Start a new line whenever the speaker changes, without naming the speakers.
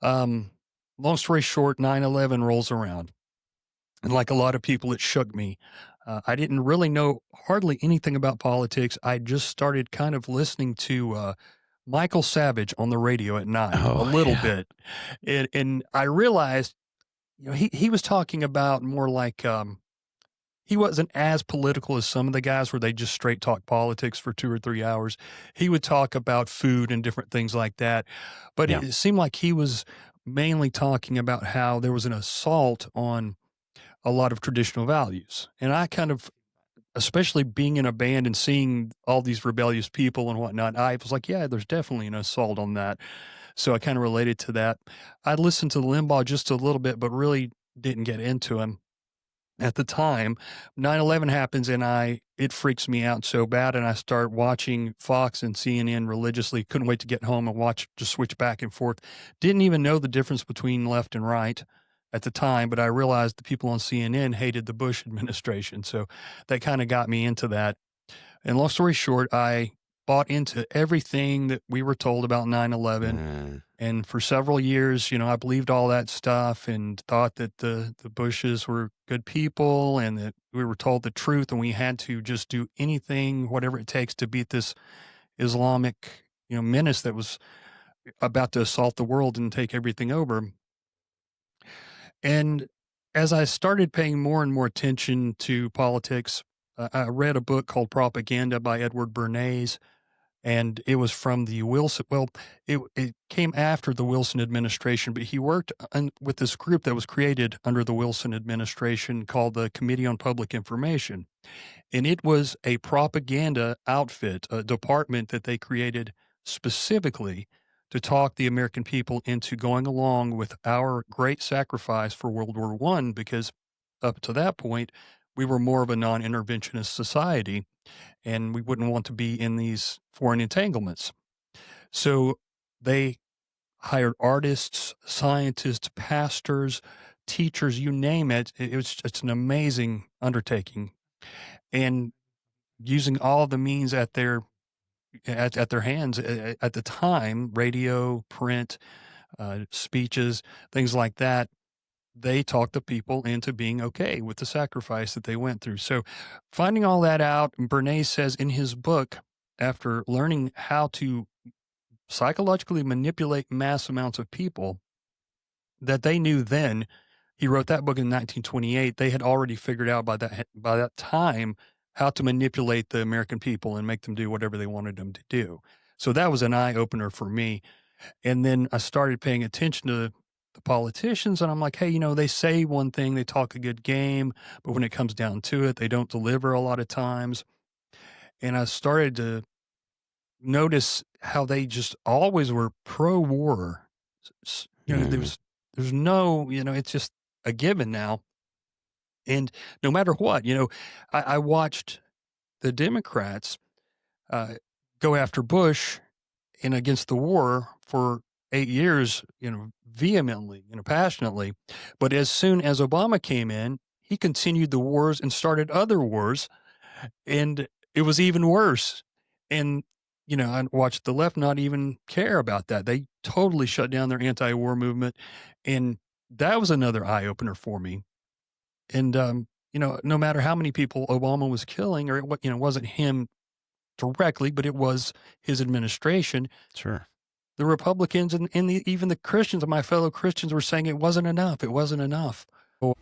Um, Long story short, 9/11 rolls around. And like a lot of people, it shook me. I didn't really know hardly anything about politics. I just started kind of listening to Michael Savage on the radio at night a
Oh,
little
yeah.
bit. And I realized, he was talking about more like he wasn't as political as some of the guys where they just straight talk politics for 2 or 3 hours. He would talk about food and different things like that. But
Yeah.
it seemed like he was mainly talking about how there was an assault on a lot of traditional values. And I kind of, especially being in a band and seeing all these rebellious people and whatnot, I was like, yeah, there's definitely an assault on that. So I kind of related to that. I listened to Limbaugh just a little bit, but really didn't get into him at the time. 9/11 happens and it freaks me out so bad. And I start watching Fox and CNN religiously. Couldn't wait to get home and just switch back and forth. Didn't even know the difference between left and right at the time, but I realized the people on CNN hated the Bush administration. So that kind of got me into that. And long story short, I bought into everything that we were told about 9/11.
Mm,
And for several years, I believed all that stuff and thought that the Bushes were good people and that we were told the truth and we had to just do anything, whatever it takes to beat this Islamic, menace that was about to assault the world and take everything over. And as I started paying more and more attention to politics, I read a book called Propaganda by Edward Bernays, and it was from the Wilson. Well, it came after the Wilson administration, but he worked with this group that was created under the Wilson administration called the Committee on Public Information, and it was a propaganda outfit, a department that they created specifically to talk the American people into going along with our great sacrifice for World War One, because up to that point we were more of a non-interventionist society and we wouldn't want to be in these foreign entanglements. So they hired artists, scientists, pastors, teachers, you name it. It's an amazing undertaking. And using all the means at their hands at the time, radio, print, speeches, things like that, they talked the people into being okay with the sacrifice that they went through. So finding all that out, Bernays says in his book, after learning how to psychologically manipulate mass amounts of people that they knew then, he wrote that book in 1928. They had already figured out by that time how to manipulate the American people and make them do whatever they wanted them to do. So that was an eye opener for me. And then I started paying attention to the politicians, and I'm like, hey, they say one thing, they talk a good game, but when it comes down to it, they don't deliver a lot of times. And I started to notice how they just always were pro-war.
mm,
There's no, it's just a given now. And no matter what, I watched the Democrats uh, go after Bush and against the war for 8 years, vehemently, passionately. But as soon as Obama came in, he continued the wars and started other wars, and it was even worse. And, I watched the left not even care about that. They totally shut down their anti-war movement. And that was another eye opener for me. And, no matter how many people Obama was killing, or it wasn't him directly, but it was his administration,
sure.
the Republicans and even the Christians, my fellow Christians, were saying it wasn't enough. It wasn't enough. Oh,